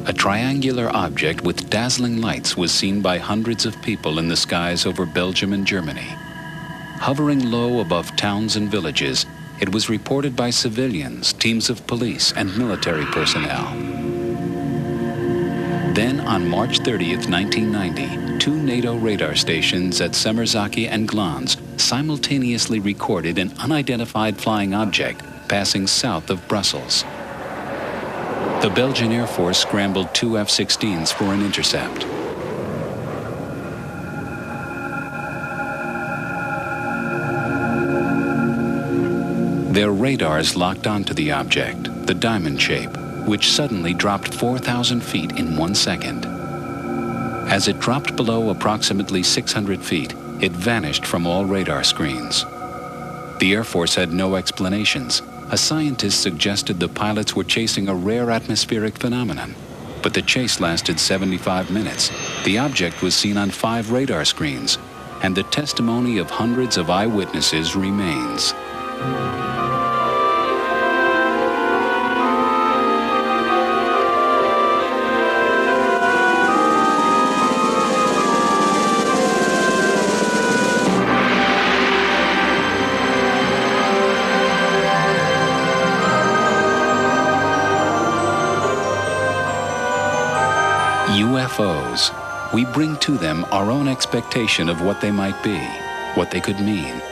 A triangular object with dazzling lights was seen by hundreds of people in the skies over Belgium and Germany. Hovering low above towns and villages, it was reported by civilians, teams of police, and military personnel. Then, on March 30th, 1990, two NATO radar stations at Semerzaki and Glans simultaneously recorded an unidentified flying object passing south of Brussels. The Belgian Air Force scrambled two F-16s for an intercept. Their radars locked onto the object, the diamond shape, which suddenly dropped 4,000 feet in 1 second. As it dropped below approximately 600 feet, it vanished from all radar screens. The Air Force had no explanations. A scientist suggested the pilots were chasing a rare atmospheric phenomenon, but the chase lasted 75 minutes. The object was seen on 5 radar screens, and the testimony of hundreds of eyewitnesses remains. UFOs. We bring to them our own expectation of what they might be, what they could mean.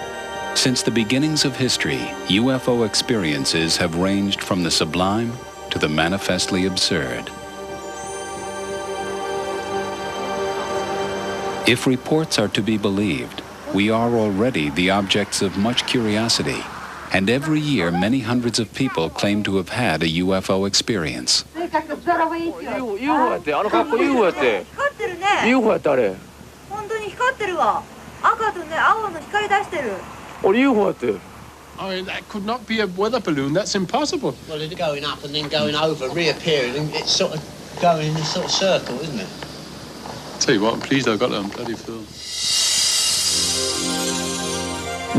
Since the beginnings of history, UFO experiences have ranged from the sublime to the manifestly absurd. If reports are to be believed, we are already the objects of much curiosity, and every year many hundreds of people claim to have had a UFO experience. UFO ってあの格好 UFO やって光ってるね UFO やってあれ本当に光ってるわ赤とね青の光出してる俺 UFO やって I mean, that could not be a weather balloon. That's impossible. Well, it's going up and then going over, reappearing, and it's sort of going in a sort of circle, isn't it? Tell you what, I'm pleased I got that on bloody film.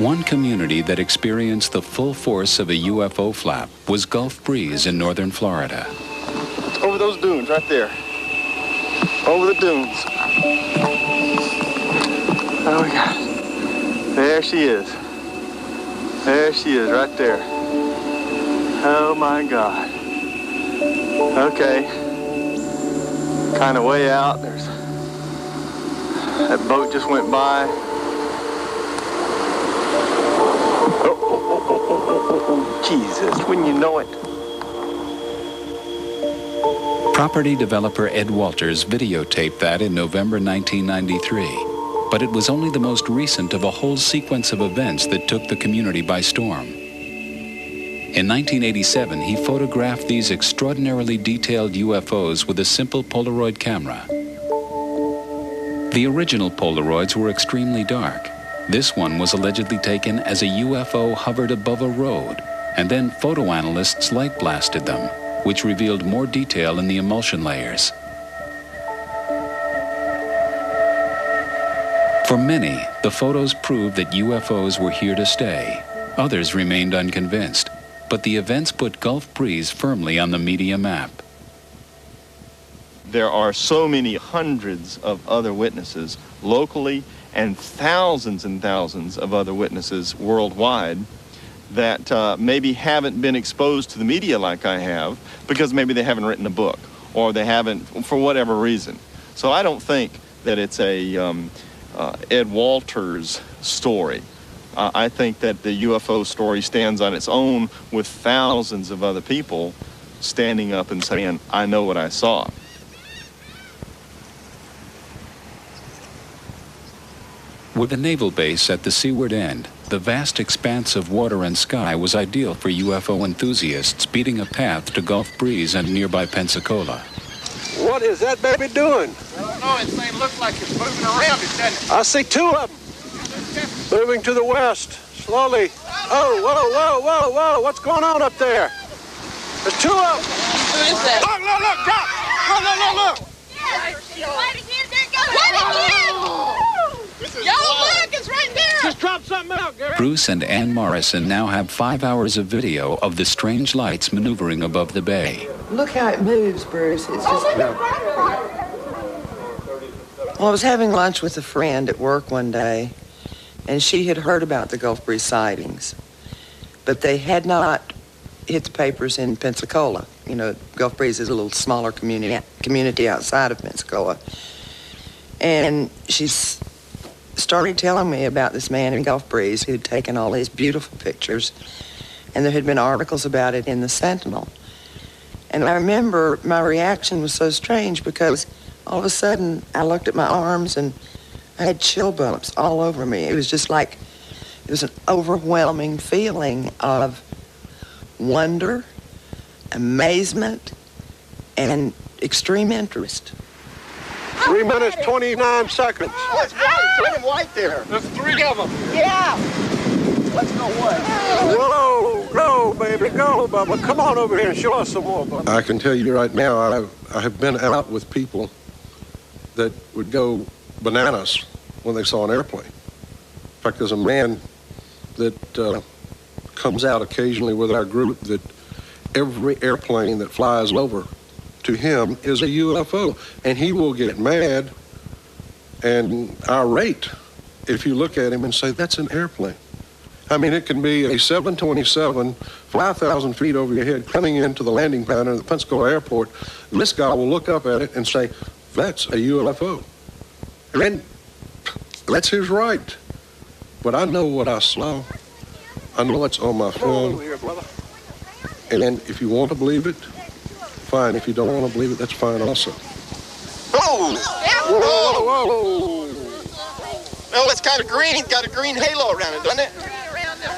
One community that experienced the full force of a UFO flap was Gulf Breeze in northern Florida. Over those dunes, right there. Over the dunes. Oh, my God. There she is. There she is, right there. Oh, my God. Okay. Kind of way out. There's... That boat just went by. Oh, Jesus, wouldn't you know it? Property developer Ed Walters videotaped that in November 1993, but it was only the most recent of a whole sequence of events that took the community by storm. In 1987, he photographed these extraordinarily detailed UFOs with a simple Polaroid camera. The original Polaroids were extremely dark. This one was allegedly taken as a UFO hovered above a road, and then photo analysts light blasted them, which revealed more detail in the emulsion layers. For many, the photos proved that UFOs were here to stay. Others remained unconvinced, but the events put Gulf Breeze firmly on the media map. There are so many hundreds of other witnesses locally and thousands of other witnesses worldwide that maybe haven't been exposed to the media like I have because maybe they haven't written a book or they haven't for whatever reason. So I don't think that it's a Ed Walters story. I think that the UFO story stands on its own with thousands of other people standing up and saying, I know what I saw. With a naval base at the seaward end, the vast expanse of water and sky was ideal for UFO enthusiasts beating a path to Gulf Breeze and nearby Pensacola. What is that baby doing? I don't know. It thing looks like it's moving around, doesn't it? I see two of them moving to the west, slowly. Oh, whoa, what's going on up there? There's two of them. Who is that? Look, Doc! Look! Look, it's right there! Just drop something out, Gary. Bruce and Ann Morrison now have 5 hours of video of the strange lights maneuvering above the bay. Look how it moves, Bruce. It's just... Well, I was having lunch with a friend at work one day, and she had heard about the Gulf Breeze sightings, but they had not hit the papers in Pensacola. You know, Gulf Breeze is a little smaller community outside of Pensacola. And she started telling me about this man in Gulf Breeze who had taken all these beautiful pictures, and there had been articles about it in the Sentinel. And I remember my reaction was so strange because all of a sudden I looked at my arms and I had chill bumps all over me. It was just like, it was an overwhelming feeling of wonder, amazement, and extreme interest. 3 minutes, 29 seconds. Oh, it's white. It's red and white there. There's 3 of them. Yeah! Let's go what? Go, baby, go, Bubba. Come on over here and show us some more, Bubba. I can tell you right now, I have been out with people that would go bananas when they saw an airplane. In fact, there's a man that comes out occasionally with our group that every airplane that flies over to him is a UFO, and he will get mad and irate if you look at him and say, that's an airplane. I mean, it can be a 727, 5,000 feet over your head, coming into the landing pad at the Pensacola airport. This guy will look up at it and say, that's a UFO. And that's his right. But I know what I saw. I know what's on my phone. And if you want to believe it, fine. If you don't want to believe it, that's fine also. Oh! Whoa, whoa, whoa. Oh, it's kind of green. It's got a green halo around it, doesn't it?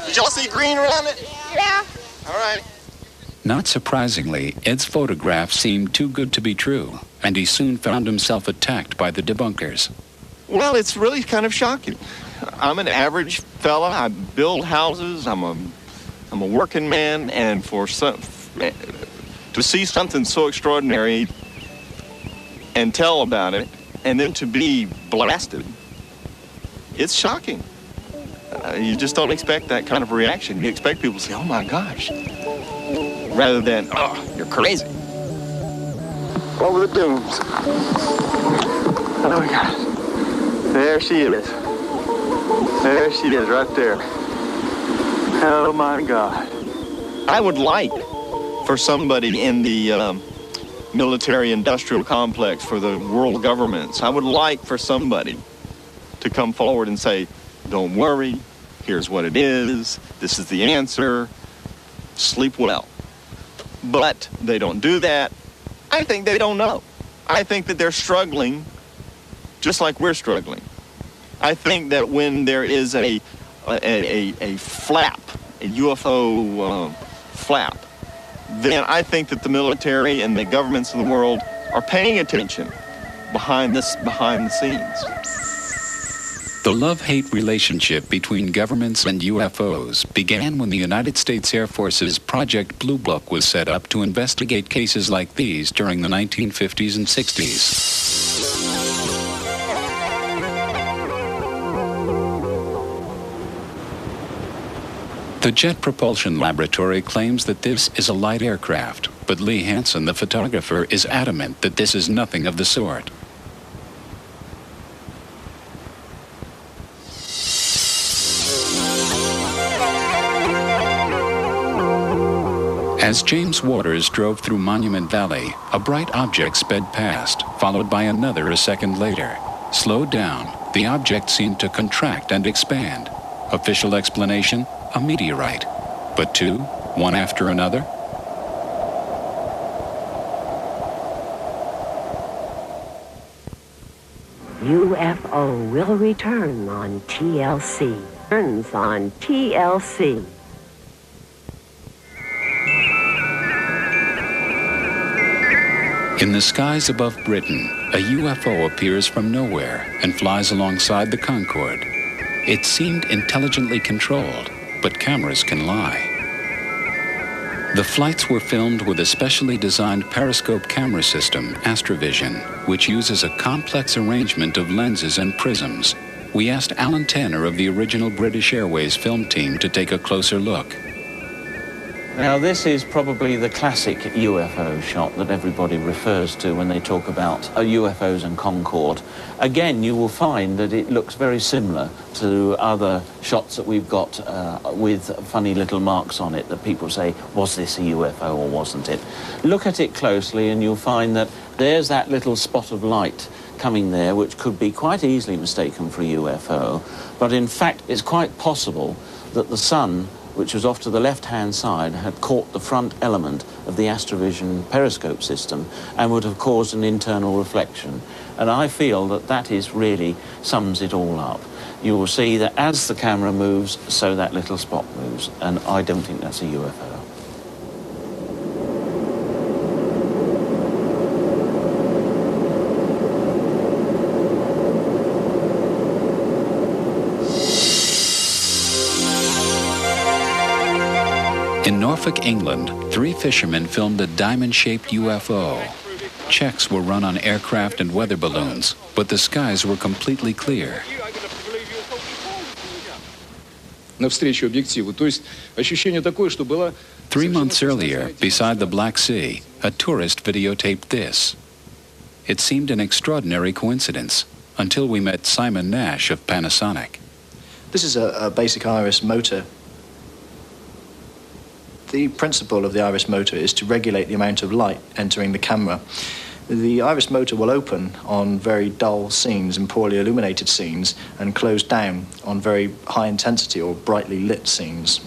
Did y'all see green around it? Yeah. All right. Not surprisingly, Ed's photograph seemed too good to be true, and he soon found himself attacked by the debunkers. Well, it's really kind of shocking. I'm an average fella. I build houses. I'm a working man, and to see something so extraordinary and tell about it, and then to be blasted, it's shocking. You just don't expect that kind of reaction. You expect people to say, oh my gosh, rather than, oh, you're crazy. Over the dunes. Oh my gosh. There she is. There she is, right there. Oh my God. I would like for somebody in the military-industrial complex, for the world governments, I would like for somebody to come forward and say, don't worry, here's what it is, this is the answer, sleep well. But they don't do that. I think they don't know. I think that they're struggling just like we're struggling. I think that when there is a flap, a UFO flap, then I think that the military and the governments of the world are paying attention behind the scenes. The love-hate relationship between governments and UFOs began when the United States Air Force's Project Blue Book was set up to investigate cases like these during the 1950s and 60s. The Jet Propulsion Laboratory claims that this is a light aircraft, but Lee Hansen, the photographer, is adamant that this is nothing of the sort. As James Waters drove through Monument Valley, a bright object sped past, followed by another a second later. Slowed down, the object seemed to contract and expand. Official explanation? A meteorite. But two, one after another? UFO will return on TLC. Turns on TLC. In the skies above Britain, a UFO appears from nowhere and flies alongside the Concorde. It seemed intelligently controlled, but cameras can lie. The flights were filmed with a specially designed periscope camera system, Astrovision, which uses a complex arrangement of lenses and prisms. We asked Alan Tanner of the original British Airways film team to take a closer look. Now, this is probably the classic UFO shot that everybody refers to when they talk about UFOs and Concorde. Again, you will find that it looks very similar to other shots that we've got with funny little marks on it that people say, was this a UFO or wasn't it? Look at it closely and you'll find that there's that little spot of light coming there, which could be quite easily mistaken for a UFO. But in fact, it's quite possible that the sun, which was off to the left-hand side, had caught the front element of the Astrovision periscope system and would have caused an internal reflection. And I feel that that is really sums it all up. You will see that as the camera moves, so that little spot moves, and I don't think that's a UFO. In Norfolk, England, 3 fishermen filmed a diamond-shaped UFO. Checks were run on aircraft and weather balloons, but the skies were completely clear. 3 months earlier, beside the Black Sea, a tourist videotaped this. It seemed an extraordinary coincidence, until we met Simon Nash of Panasonic. This is a basic iris motor. The principle of the iris motor is to regulate the amount of light entering the camera. The iris motor will open on very dull scenes and poorly illuminated scenes and close down on very high intensity or brightly lit scenes.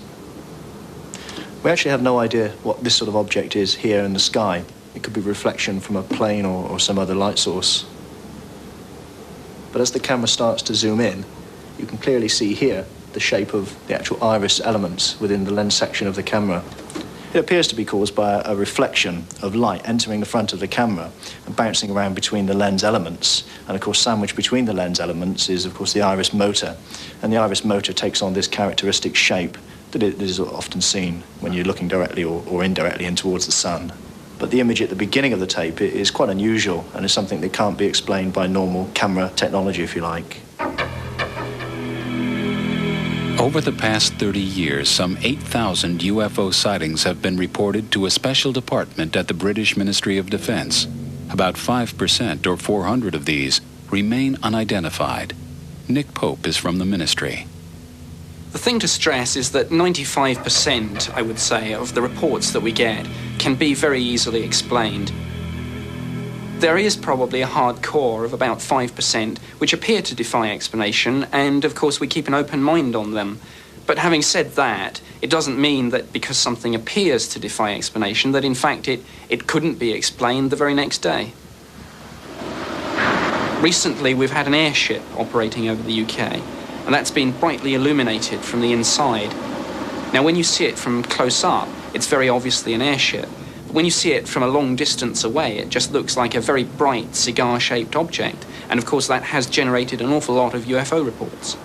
We actually have no idea what this sort of object is here in the sky. It could be reflection from a plane or some other light source. But as the camera starts to zoom in, you can clearly see here the shape of the actual iris elements within the lens section of the camera. It appears to be caused by a reflection of light entering the front of the camera and bouncing around between the lens elements. And of course, sandwiched between the lens elements is of course the iris motor. And the iris motor takes on this characteristic shape that is often seen when you're looking directly or indirectly in towards the sun. But the image at the beginning of the tape is quite unusual and is something that can't be explained by normal camera technology, if you like. Over the past 30 years, some 8,000 UFO sightings have been reported to a special department at the British Ministry of Defence. About 5%, or 400 of these, remain unidentified. Nick Pope is from the ministry. The thing to stress is that 95%, I would say, of the reports that we get can be very easily explained. There is probably a hard core of about 5% which appear to defy explanation, and of course we keep an open mind on them. But having said that, it doesn't mean that because something appears to defy explanation that in fact it couldn't be explained the very next day. Recently we've had an airship operating over the UK, and that's been brightly illuminated from the inside. Now when you see it from close up, it's very obviously an airship. When you see it from a long distance away, it just looks like a very bright cigar-shaped object. And of course that has generated an awful lot of UFO reports.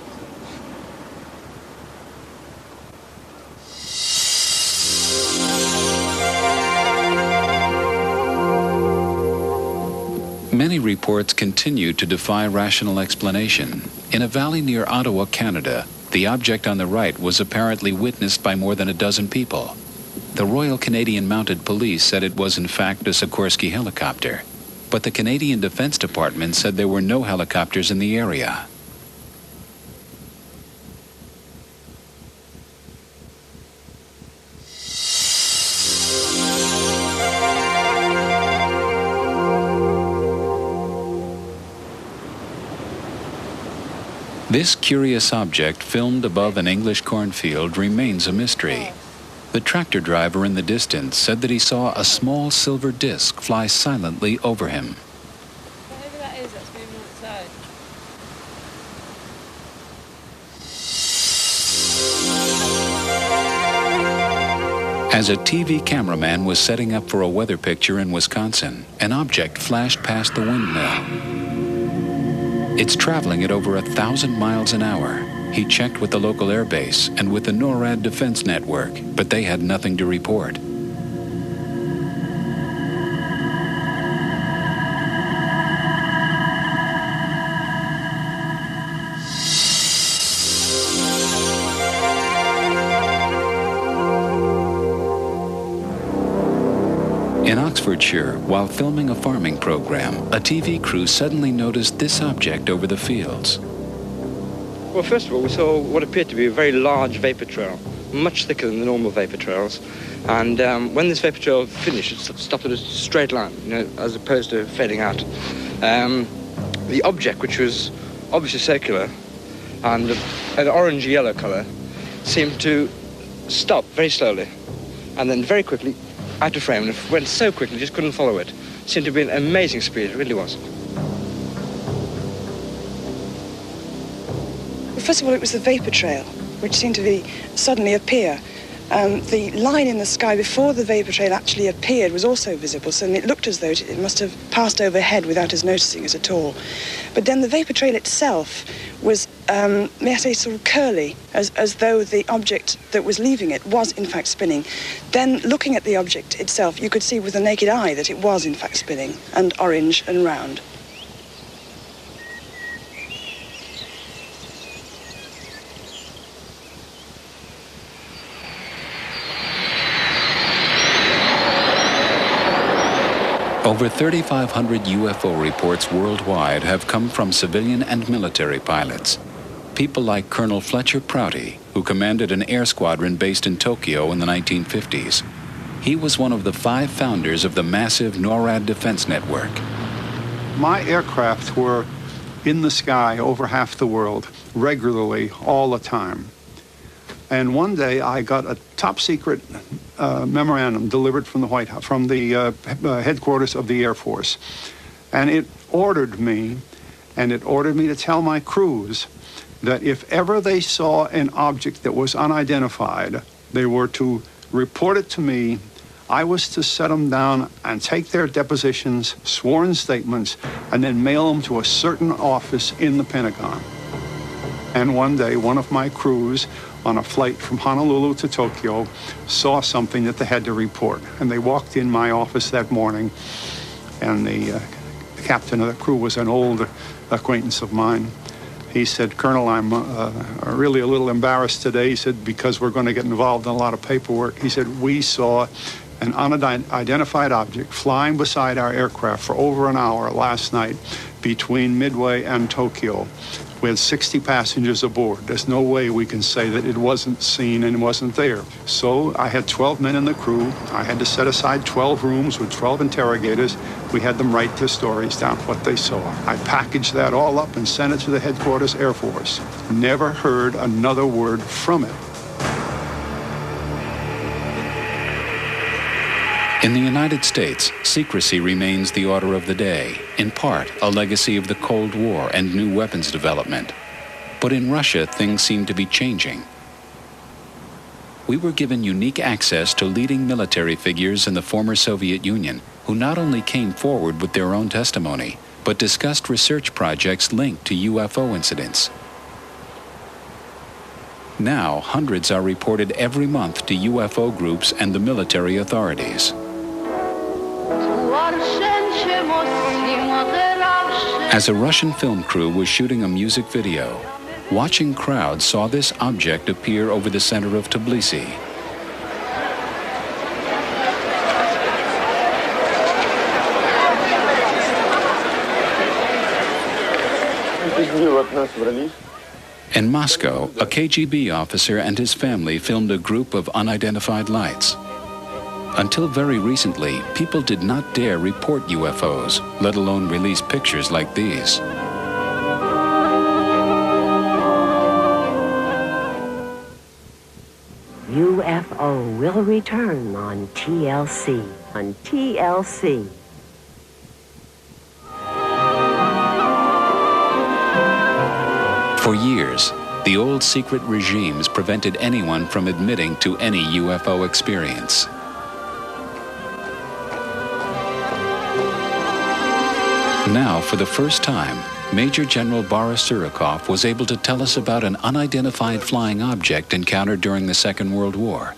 Many reports continue to defy rational explanation. In a valley near Ottawa, Canada, the object on the right was apparently witnessed by more than a dozen people. The Royal Canadian Mounted Police said it was in fact a Sikorsky helicopter, but the Canadian Defense Department said there were no helicopters in the area. This curious object filmed above an English cornfield remains a mystery. The tractor driver in the distance said that he saw a small silver disc fly silently over him. Whatever that is, that's moving on its own. As a TV cameraman was setting up for a weather picture in Wisconsin, an object flashed past the windmill. It's traveling at over 1,000 miles an hour. He checked with the local air base and with the NORAD defense network, but they had nothing to report. Oxfordshire, while filming a farming program, a TV crew suddenly noticed this object over the fields. Well, first of all, we saw what appeared to be a very large vapor trail, much thicker than the normal vapor trails. And when this vapor trail finished, it stopped at a straight line, as opposed to fading out. The object, which was obviously circular and an orange-yellow colour, seemed to stop very slowly and then very quickly out of frame, and it went so quickly you just couldn't follow it. It seemed to be an amazing speed, it really was. Well, first of all, it was the vapor trail, which seemed to suddenly appear. The line in the sky before the vapor trail actually appeared was also visible, so it looked as though it must have passed overhead without us noticing it at all. But then the vapor trail itself was, may I say, sort of curly, as though the object that was leaving it was in fact spinning. Then looking at the object itself, you could see with the naked eye that it was in fact spinning, and orange and round. Over 3,500 UFO reports worldwide have come from civilian and military pilots. People like Colonel Fletcher Prouty, who commanded an air squadron based in Tokyo in the 1950s. He was one of the 5 founders of the massive NORAD defense network. My aircraft were in the sky over half the world, regularly, all the time. And one day I got a top secret memorandum delivered from the White House, from the headquarters of the Air Force. And it ordered me to tell my crews that if ever they saw an object that was unidentified, they were to report it to me. I was to set them down and take their depositions, sworn statements, and then mail them to a certain office in the Pentagon. And one day, one of my crews on a flight from Honolulu to Tokyo saw something that they had to report. And they walked in my office that morning, and the captain of the crew was an old acquaintance of mine. He said, "Colonel, I'm really a little embarrassed today." He said, "because we're going to get involved in a lot of paperwork." He said, "We saw an unidentified object flying beside our aircraft for over an hour last night between Midway and Tokyo, with 60 passengers aboard. There's no way we can say that it wasn't seen and wasn't there." So I had 12 men in the crew. I had to set aside 12 rooms with 12 interrogators. We had them write their stories down, what they saw. I packaged that all up and sent it to the headquarters Air Force. Never heard another word from it. In the United States, secrecy remains the order of the day, in part a legacy of the Cold War and new weapons development. But in Russia, things seem to be changing. We were given unique access to leading military figures in the former Soviet Union, who not only came forward with their own testimony, but discussed research projects linked to UFO incidents. Now, hundreds are reported every month to UFO groups and the military authorities. As a Russian film crew was shooting a music video, watching crowds saw this object appear over the center of Tbilisi. In Moscow, a KGB officer and his family filmed a group of unidentified lights. Until very recently, people did not dare report UFOs, let alone release pictures like these. UFO will return on TLC. On TLC. For years, the old secret regimes prevented anyone from admitting to any UFO experience. Now, for the first time, Major General Boris Surikov was able to tell us about an unidentified flying object encountered during the Second World War.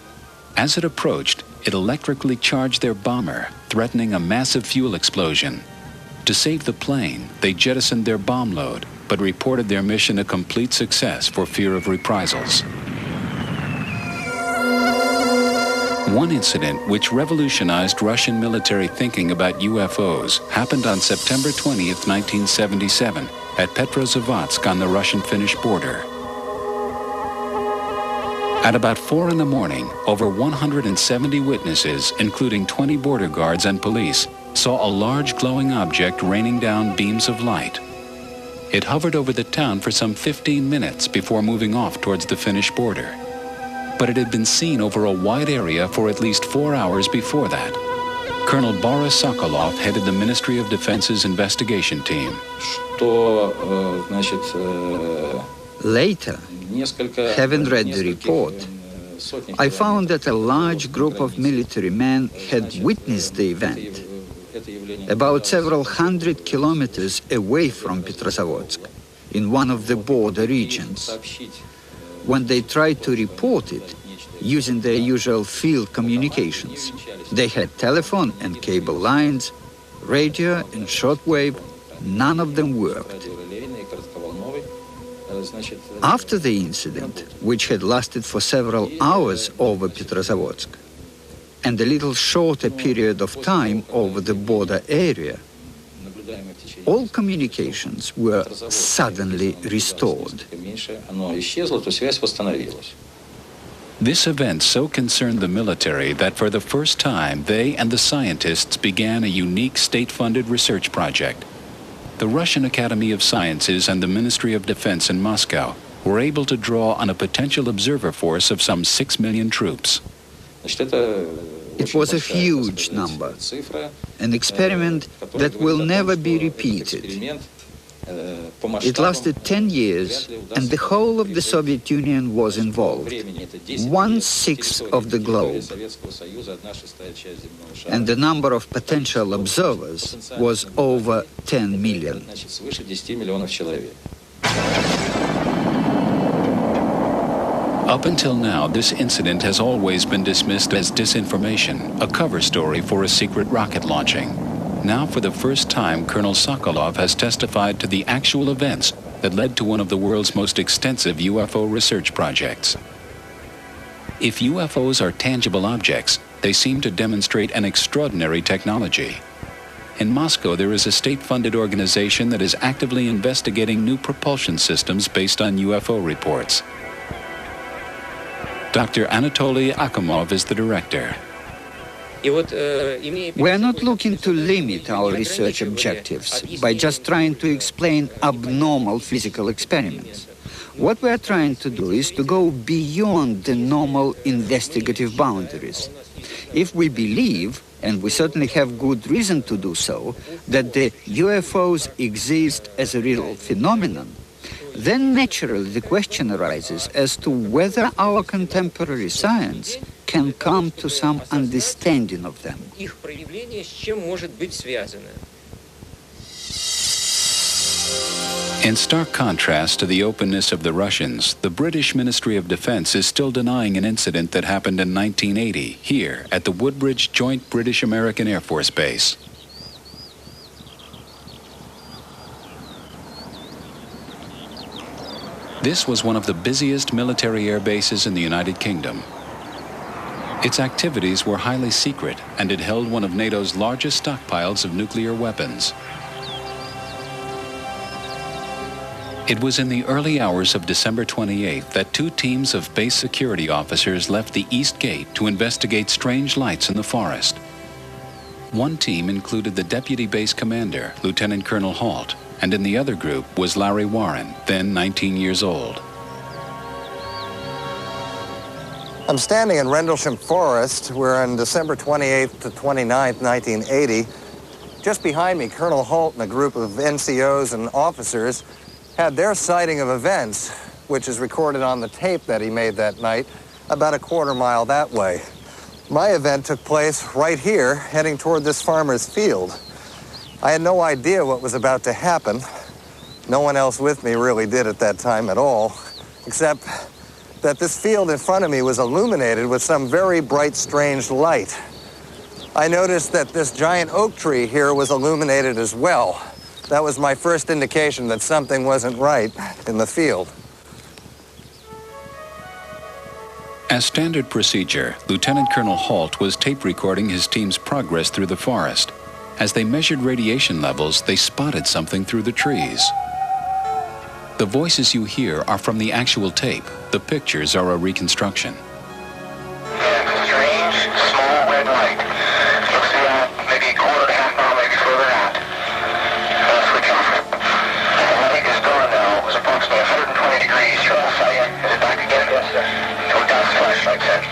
As it approached, it electrically charged their bomber, threatening a massive fuel explosion. To save the plane, they jettisoned their bomb load, but reported their mission a complete success for fear of reprisals. One incident which revolutionized Russian military thinking about UFOs happened on September 20th, 1977, at Petrozavodsk on the Russian-Finnish border. At about 4 in the morning, over 170 witnesses, including 20 border guards and police, saw a large glowing object raining down beams of light. It hovered over the town for some 15 minutes before moving off towards the Finnish border. But it had been seen over a wide area for at least 4 hours before that. Colonel Boris Sokolov headed the Ministry of Defense's investigation team. Later, having read the report, I found that a large group of military men had witnessed the event, about several hundred kilometers away from Petrozavodsk, in one of the border regions. When they tried to report it, using their usual field communications, they had telephone and cable lines, radio and shortwave, none of them worked. After the incident, which had lasted for several hours over Petrozavodsk, and a little shorter period of time over the border area, all communications were suddenly restored. This event so concerned the military that for the first time they and the scientists began a unique state-funded research project. The Russian Academy of Sciences and the Ministry of Defense in Moscow were able to draw on a potential observer force of some 6 million troops. It was a huge number, an experiment that will never be repeated. It lasted 10 years, and the whole of the Soviet Union was involved, 1/6 of the globe. And the number of potential observers was over 10 million. Up until now, this incident has always been dismissed as disinformation, a cover story for a secret rocket launching. Now, for the first time, Colonel Sokolov has testified to the actual events that led to one of the world's most extensive UFO research projects. If UFOs are tangible objects, they seem to demonstrate an extraordinary technology. In Moscow, there is a state-funded organization that is actively investigating new propulsion systems based on UFO reports. Dr. Anatoly Akimov is the director. We are not looking to limit our research objectives by just trying to explain abnormal physical experiments. What we are trying to do is to go beyond the normal investigative boundaries. If we believe, and we certainly have good reason to do so, that the UFOs exist as a real phenomenon, then naturally the question arises as to whether our contemporary science can come to some understanding of them. In stark contrast to the openness of the Russians, the British Ministry of Defense is still denying an incident that happened in 1980 here at the Woodbridge Joint British-American Air Force Base. This was one of the busiest military air bases in the United Kingdom. Its activities were highly secret, and it held one of NATO's largest stockpiles of nuclear weapons. It was in the early hours of December 28th that 2 teams of base security officers left the East Gate to investigate strange lights in the forest. One team included the deputy base commander, Lieutenant Colonel Halt, and in the other group was Larry Warren, then 19 years old. I'm standing in Rendlesham Forest. We're on December 28th to 29th, 1980. Just behind me, Colonel Holt and a group of NCOs and officers had their sighting of events, which is recorded on the tape that he made that night, about a quarter mile that way. My event took place right here, heading toward this farmer's field. I had no idea what was about to happen. No one else with me really did at that time at all, except that this field in front of me was illuminated with some very bright, strange light. I noticed that this giant oak tree here was illuminated as well. That was my first indication that something wasn't right in the field. As standard procedure, Lieutenant Colonel Holt was tape recording his team's progress through the forest. As they measured radiation levels, they spotted something through the trees. The voices you hear are from the actual tape. The pictures are a reconstruction. Strange, small red light. Looks to be out maybe a quarter to half mile, maybe further out. Switch off. The light is gone now. It was approximately 120 degrees from the site. Is it back again? Yes, sir. Go down the flashlight set. Let's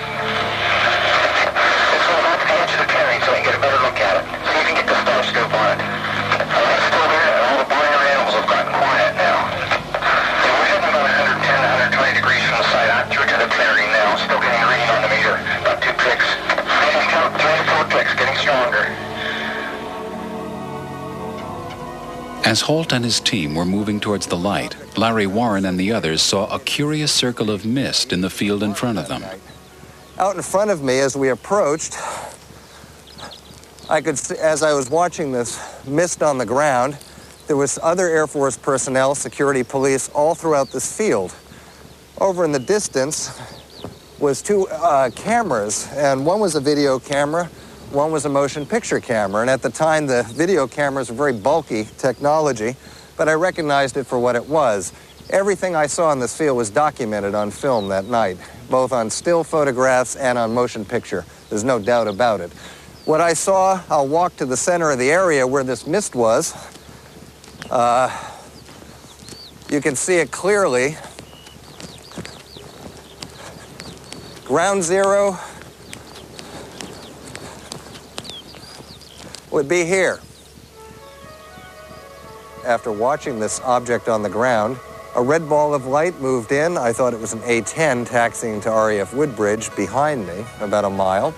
go about to the edge of the clearing so we can get a better look at it. See if you can get the star scope on it. The light's still there and all the barnyard animals have gotten quiet now. Yeah, we're heading about 110 to 120 degrees from the site. I'm through to the clearing now. Still getting a reading on the meter. About 2 clicks. I can count 3 to 4 clicks, getting stronger. As Holt and his team were moving towards the light, Larry Warren and the others saw a curious circle of mist in the field in front of them. Out in front of me as we approached, I could see, as I was watching this mist on the ground, there was other Air Force personnel, security, police, all throughout this field. Over in the distance was 2 cameras, and one was a video camera, one was a motion picture camera. And at the time, the video cameras were very bulky technology, but I recognized it for what it was. Everything I saw in this field was documented on film that night, both on still photographs and on motion picture. There's no doubt about it. What I saw, I'll walk to the center of the area where this mist was. You can see it clearly. Ground zero would be here. After watching this object on the ground, a red ball of light moved in. I thought it was an A-10 taxiing to RAF Woodbridge behind me, about a mile.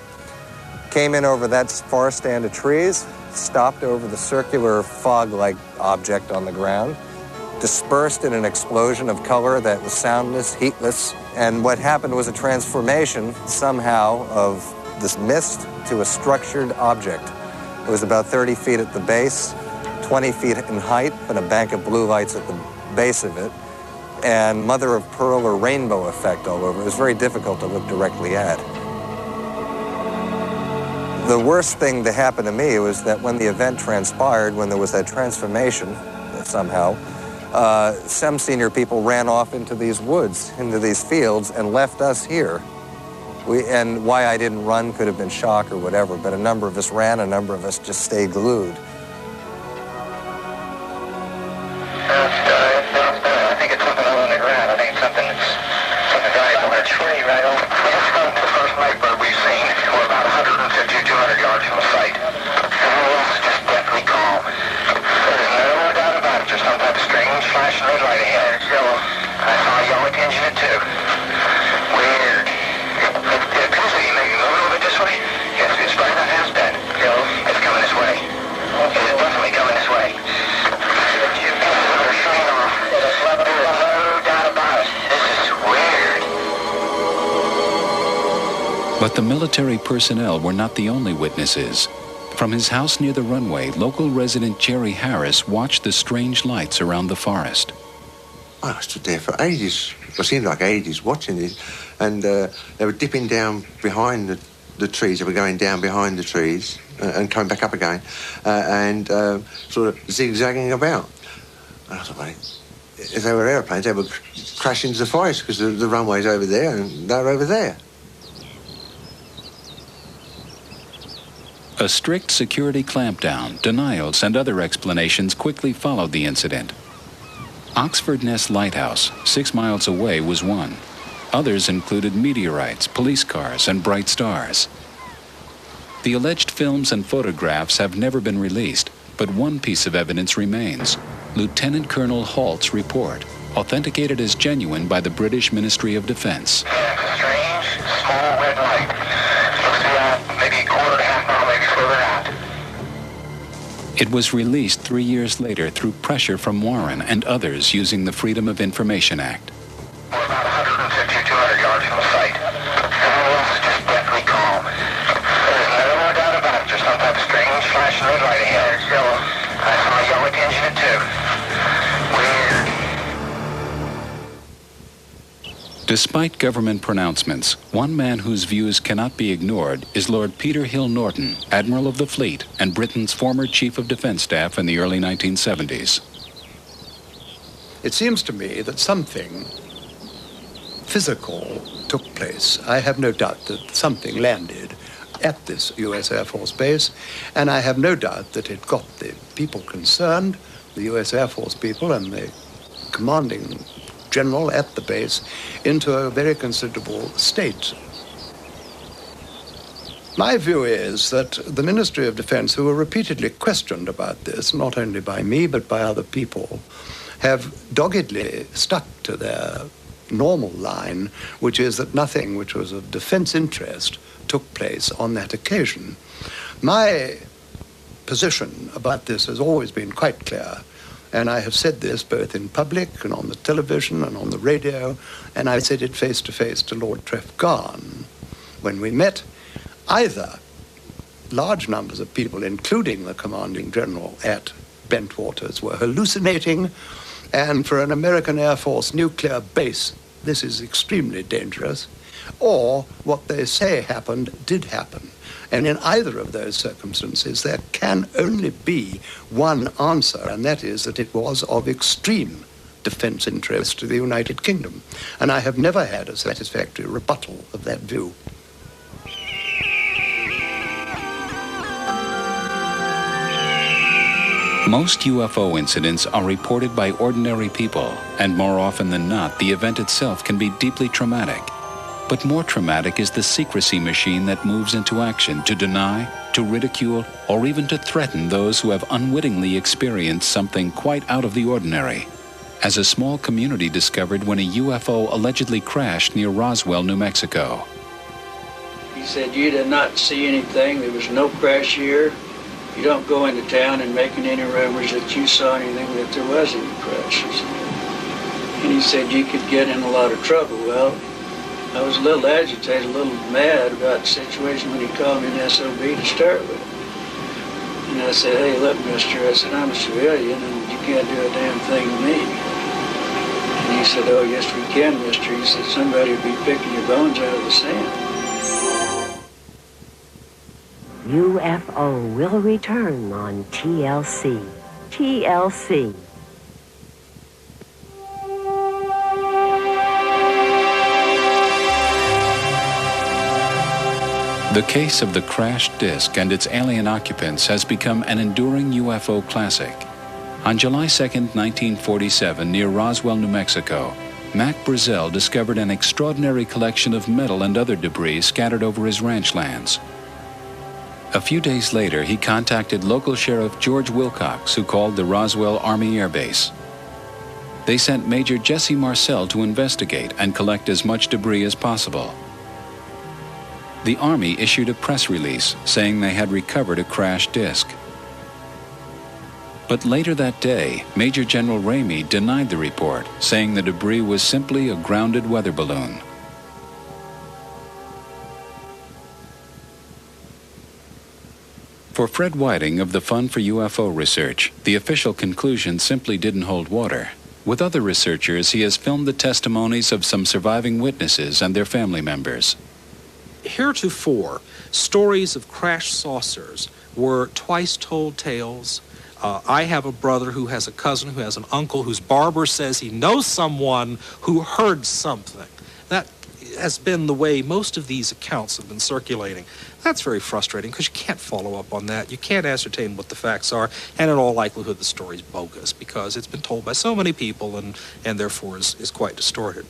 Came in over that far stand of trees, stopped over the circular fog-like object on the ground, dispersed in an explosion of color that was soundless, heatless, and what happened was a transformation somehow of this mist to a structured object. It was about 30 feet at the base, 20 feet in height, and a bank of blue lights at the base of it, and mother of pearl or rainbow effect all over. It was very difficult to look directly at. The worst thing to happen to me was that when the event transpired, when there was that transformation somehow, some senior people ran off into these woods, into these fields, and left us here. And why I didn't run could have been shock or whatever, but a number of us ran, a number of us just stayed glued. I think it's something on the ground. I think it's something that's died on a tree right over. We just found the first nightbird we've seen. We're about 150 to 200 yards from the site. Everyone else is just deathly calm. There's no doubt about it. There's some type of strange flashing red light ahead. It's yellow. I saw a yellow tinge in it too. Weird. It appears to be maybe moving a little bit this way. Yes, it's right on house bed. Yellow. It's coming this way. It is definitely coming this way. But the military personnel were not the only witnesses. From his house near the runway, local resident Jerry Harris watched the strange lights around the forest. I stood there for ages. It seemed like ages watching it. And they were dipping down behind the trees. They were going down behind the trees and coming back up again and sort of zigzagging about. And I thought, well, if they were airplanes, they would crash into the forest because the runway's over there and they're over there. A strict security clampdown, denials, and other explanations quickly followed the incident. Oxford Ness Lighthouse, 6 miles away, was one. Others included meteorites, police cars, and bright stars. The alleged films and photographs have never been released, but one piece of evidence remains: Lieutenant Colonel Holt's report, authenticated as genuine by the British Ministry of Defense. Strange, small red light. Looks to be out maybe a quarter to half mile, maybe further out. It was released 3 years later through pressure from Warren and others using the Freedom of Information Act. We're about 150 to 200 yards from the site. Everyone else is just deathly calm. There's no doubt about it. There's some type of strange flashing red light ahead. It's yellow. I saw a yellow tinge in it too. Weird. Despite government pronouncements, one man whose views cannot be ignored is Lord Peter Hill Norton, Admiral of the Fleet and Britain's former Chief of Defence Staff in the early 1970s. It seems to me that something physical took place. I have no doubt that something landed at this U.S. Air Force base, and I have no doubt that it got the people concerned, the U.S. Air Force people and the commanding general at the base, into a very considerable state. My view is that the Ministry of Defense, who were repeatedly questioned about this, not only by me but by other people, have doggedly stuck to their normal line, which is that nothing which was of defense interest took place on that occasion. My position about this has always been quite clear, and I have said this both in public and on the television and on the radio, and I said it face to face to Lord Trefgarne when we met. Either large numbers of people, including the commanding general at Bentwaters, were hallucinating, and for an American Air Force nuclear base, this is extremely dangerous, or what they say happened did happen. And in either of those circumstances, there can only be one answer, and that is that it was of extreme defense interest to the United Kingdom. And I have never had a satisfactory rebuttal of that view. Most UFO incidents are reported by ordinary people, and more often than not, the event itself can be deeply traumatic. But more traumatic is the secrecy machine that moves into action to deny, to ridicule, or even to threaten those who have unwittingly experienced something quite out of the ordinary, as a small community discovered when a UFO allegedly crashed near Roswell, New Mexico. He said, "You did not see anything. There was no crash here. You don't go into town and making any rumors that you saw anything, that there was any crashes." And he said, "You could get in a lot of trouble." Well, I was a little agitated, a little mad about the situation when he called me an SOB to start with. And I said, "Hey, look, mister," I said, "I'm a civilian and you can't do a damn thing to me." And he said, "Oh, yes, we can, mister." He said, "Somebody will be picking your bones out of the sand." UFO will return on TLC. TLC. The case of the crashed disc and its alien occupants has become an enduring UFO classic. On July 2, 1947, near Roswell, New Mexico, Mac Brazel discovered an extraordinary collection of metal and other debris scattered over his ranch lands. A few days later, he contacted local Sheriff George Wilcox, who called the Roswell Army Air Base. They sent Major Jesse Marcel to investigate and collect as much debris as possible. The Army issued a press release saying they had recovered a crashed disc. But later that day, Major General Ramey denied the report, saying the debris was simply a grounded weather balloon. For Fred Whiting of the Fund for UFO Research, the official conclusion simply didn't hold water. With other researchers, he has filmed the testimonies of some surviving witnesses and their family members. Heretofore, stories of crashed saucers were twice-told tales. I have a brother who has a cousin who has an uncle whose barber says he knows someone who heard something. That has been the way most of these accounts have been circulating. That's very frustrating because you can't follow up on that. You can't ascertain what the facts are, and in all likelihood the story's bogus because it's been told by so many people and therefore is quite distorted.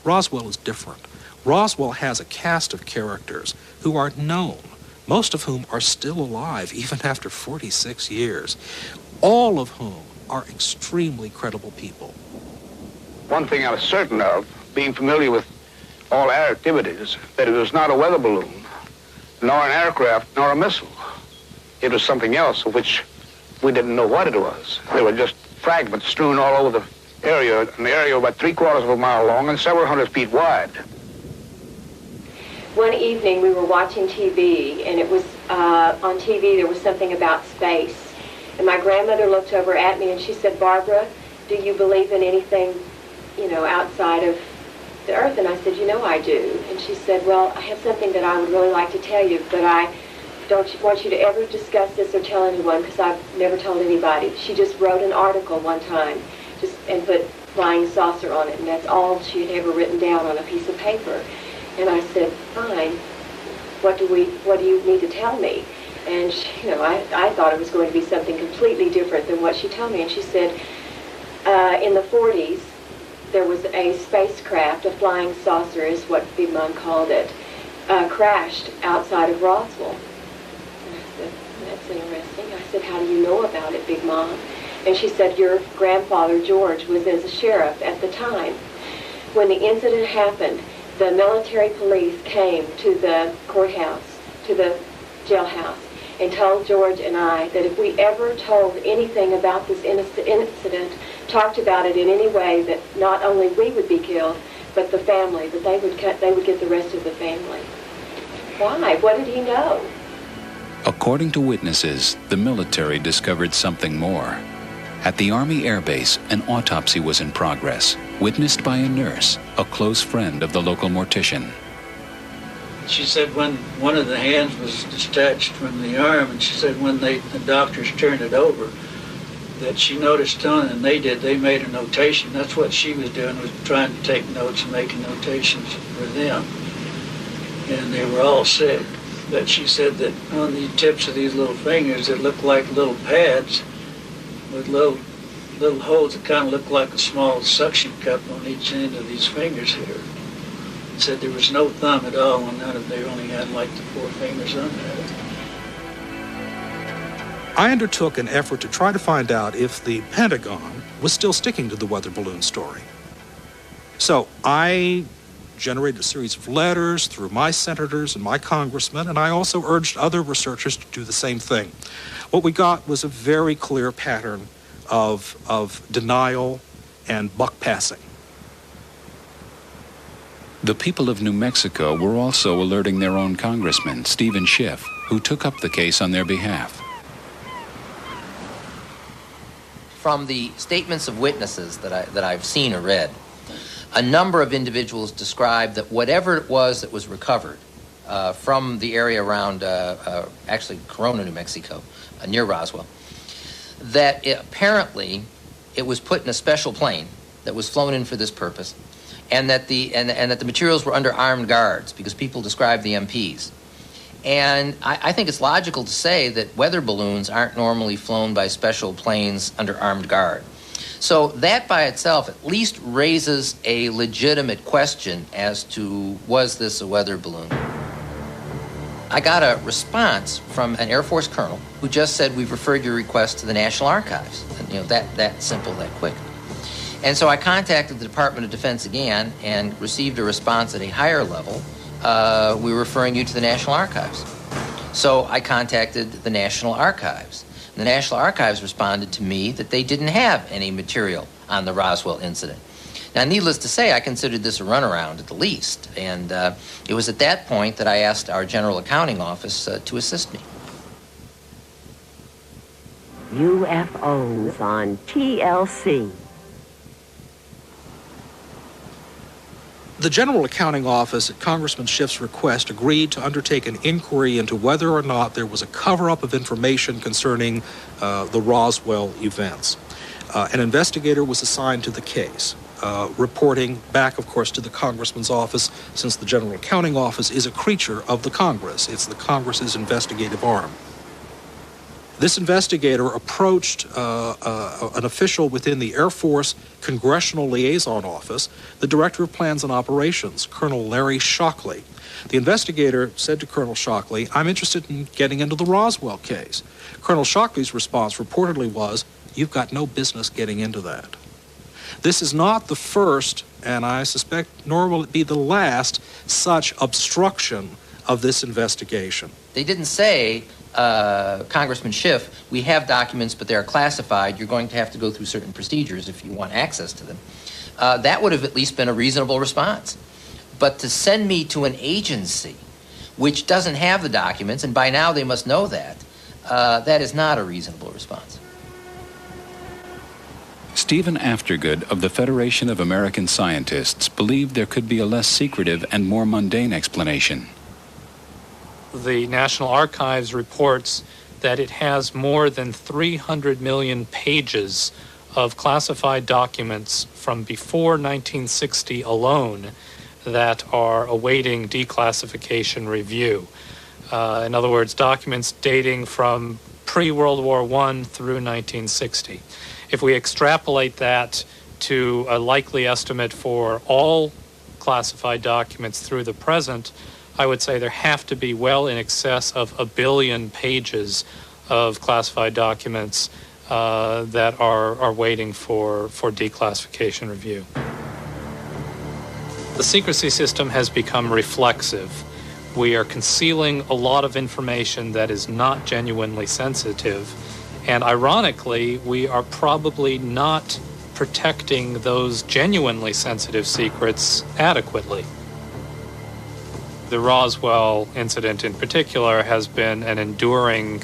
Roswell is different. Roswell has a cast of characters who are known, most of whom are still alive even after 46 years, all of whom are extremely credible people. One thing I was certain of, being familiar with all air activities, that it was not a weather balloon, nor an aircraft, nor a missile. It was something else of which we didn't know what it was. They were just fragments strewn all over the area, an area about 3/4 of a mile long and several hundred feet wide. One evening we were watching TV, and it was on TV there was something about space. And my grandmother looked over at me and she said, "Barbara, do you believe in anything, outside of the earth? And I said, you know I do. And she said, well, I have something that I would really like to tell you, but I don't want you to ever discuss this or tell anyone because I've never told anybody. She just wrote an article one time and put flying saucer on it, and that's all she had ever written down on a piece of paper. And I said, fine, what do you need to tell me? And she, I thought it was going to be something completely different than what she told me. And she said, in the 40s, there was a spacecraft, a flying saucer is what Big Mom called it, crashed outside of Roswell. And I said, that's interesting. I said, how do you know about it, Big Mom? And she said, your grandfather, George, was as a sheriff at the time. When the incident happened, the military police came to the courthouse, to the jailhouse, and told George and I that if we ever told anything about this incident, talked about it in any way, that not only we would be killed, but the family, that they would get the rest of the family. Why? What did he know? According to witnesses, the military discovered something more. At the Army Air Base, an autopsy was in progress, witnessed by a nurse, a close friend of the local mortician. She said when one of the hands was detached from the arm, and she said when the doctors turned it over, that she noticed on it, and they made a notation. That's what she was doing, was trying to take notes and making notations for them. And they were all sick. But she said that on the tips of these little fingers, it looked like little pads with little holes that kind of looked like a small suction cup on each end of these fingers here. It said there was no thumb at all, and they only had like the 4 fingers on there. I undertook an effort to try to find out if the Pentagon was still sticking to the weather balloon story. So I generated a series of letters through my senators and my congressmen, and I also urged other researchers to do the same thing. What we got was a very clear pattern of denial and buck passing. The people of New Mexico were also alerting their own congressman, Stephen Schiff, who took up the case on their behalf. From the statements of witnesses that I've seen or read, a number of individuals described that whatever it was that was recovered from the area around, actually Corona, New Mexico, near Roswell, that apparently it was put in a special plane that was flown in for this purpose, and that the materials were under armed guards because people described the MPs. And I think it's logical to say that weather balloons aren't normally flown by special planes under armed guard. So that by itself at least raises a legitimate question as to, was this a weather balloon? I got a response from an Air Force colonel who just said, we've referred your request to the National Archives. And, that simple, that quick. And so I contacted the Department of Defense again and received a response at a higher level. We're referring you to the National Archives. So I contacted the National Archives. The National Archives responded to me that they didn't have any material on the Roswell incident. Now, needless to say, I considered this a runaround at the least, and it was at that point that I asked our General Accounting Office to assist me. UFOs on TLC. The General Accounting Office, at Congressman Schiff's request, agreed to undertake an inquiry into whether or not there was a cover-up of information concerning the Roswell events. An investigator was assigned to the case, reporting back, of course, to the Congressman's office, since the General Accounting Office is a creature of the Congress. It's the Congress's investigative arm. This investigator approached an official within the Air Force Congressional Liaison Office, the Director of Plans and Operations, Colonel Larry Shockley. The investigator said to Colonel Shockley, I'm interested in getting into the Roswell case. Colonel Shockley's response reportedly was, you've got no business getting into that. This is not the first, and I suspect nor will it be the last, such obstruction of this investigation. They didn't say, Congressman Schiff, we have documents, but they're classified. You're going to have to go through certain procedures if you want access to them. That would have at least been a reasonable response. But to send me to an agency which doesn't have the documents, and by now they must know that, that is not a reasonable response. Stephen Aftergood of the Federation of American Scientists believed there could be a less secretive and more mundane explanation. The National Archives reports that it has more than 300 million pages of classified documents from before 1960 alone that are awaiting declassification review. In other words, documents dating from pre-World War I through 1960. If we extrapolate that to a likely estimate for all classified documents through the present, I would say there have to be well in excess of 1 billion pages of classified documents that are waiting for declassification review. The secrecy system has become reflexive. We are concealing a lot of information that is not genuinely sensitive, and ironically, we are probably not protecting those genuinely sensitive secrets adequately. The Roswell incident in particular has been an enduring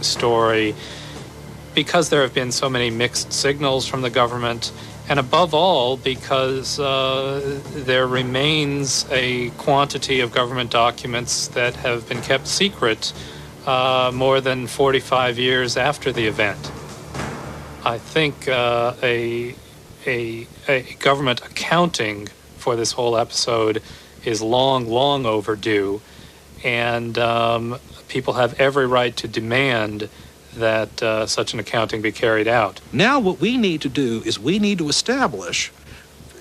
story because there have been so many mixed signals from the government, and above all because there remains a quantity of government documents that have been kept secret more than 45 years after the event. I think a government accounting for this whole episode is long overdue, and people have every right to demand that such an accounting be carried out. Now what we need to do is we need to establish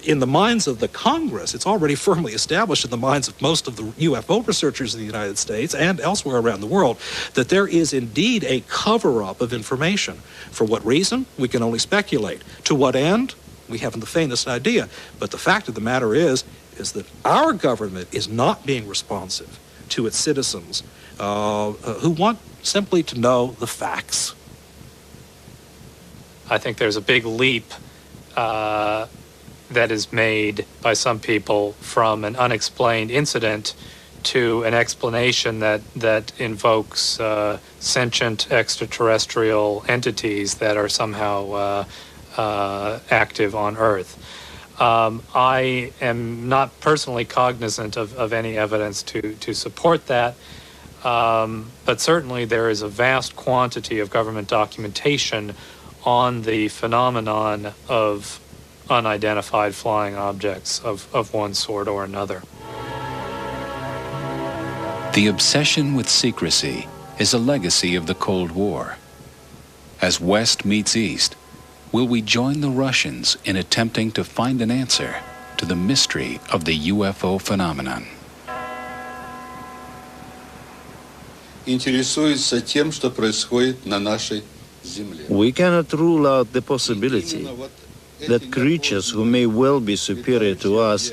in the minds of the Congress, it's already firmly established in the minds of most of the UFO researchers in the United States and elsewhere around the world, that there is indeed a cover-up of information. For what reason? We can only speculate. To what end? We haven't the faintest idea. But the fact of the matter is that our government is not being responsive to its citizens who want simply to know the facts. I think there's a big leap that is made by some people from an unexplained incident to an explanation that invokes sentient extraterrestrial entities that are somehow active on Earth. I am not personally cognizant of any evidence to support that, but certainly there is a vast quantity of government documentation on the phenomenon of unidentified flying objects of one sort or another. The obsession with secrecy is a legacy of the Cold War. As West meets East, will we join the Russians in attempting to find an answer to the mystery of the UFO phenomenon? We cannot rule out the possibility that creatures who may well be superior to us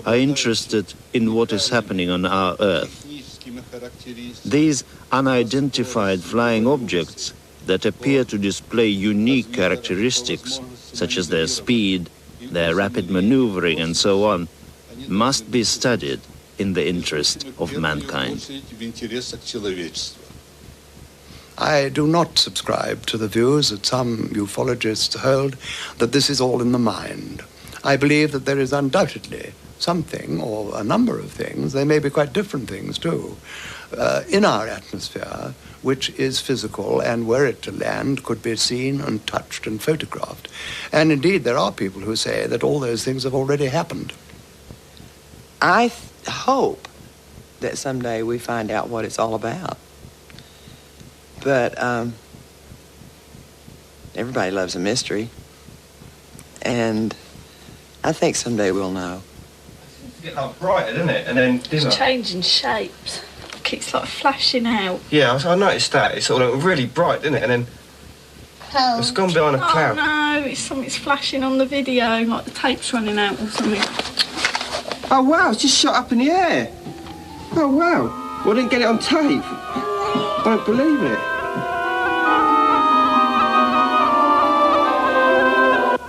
are interested in what is happening on our Earth. These unidentified flying objects that appear to display unique characteristics, such as their speed, their rapid maneuvering, and so on, must be studied in the interest of mankind. I do not subscribe to the views that some ufologists hold that this is all in the mind. I believe that there is undoubtedly something, or a number of things, they may be quite different things too, in our atmosphere, which is physical, and were it to land, could be seen and touched and photographed. And indeed, there are people who say that all those things have already happened. I hope that someday we find out what it's all about. But everybody loves a mystery, and I think someday we'll know. It's getting like brighter, isn't it? And then It's changing shapes. It's like flashing out. Yeah, I noticed that. It's sort of really bright, isn't it? And then it's gone behind a cloud. Oh no, something's flashing on the video, like the tape's running out or something. Oh wow, it's just shot up in the air. Oh wow. Well, I didn't get it on tape. I don't believe it.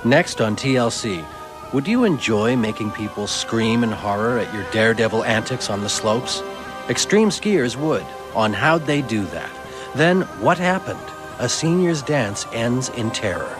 Next on TLC, would you enjoy making people scream in horror at your daredevil antics on the slopes? Extreme skiers would. On How'd They Do That? Then, what happened? A senior's dance ends in terror.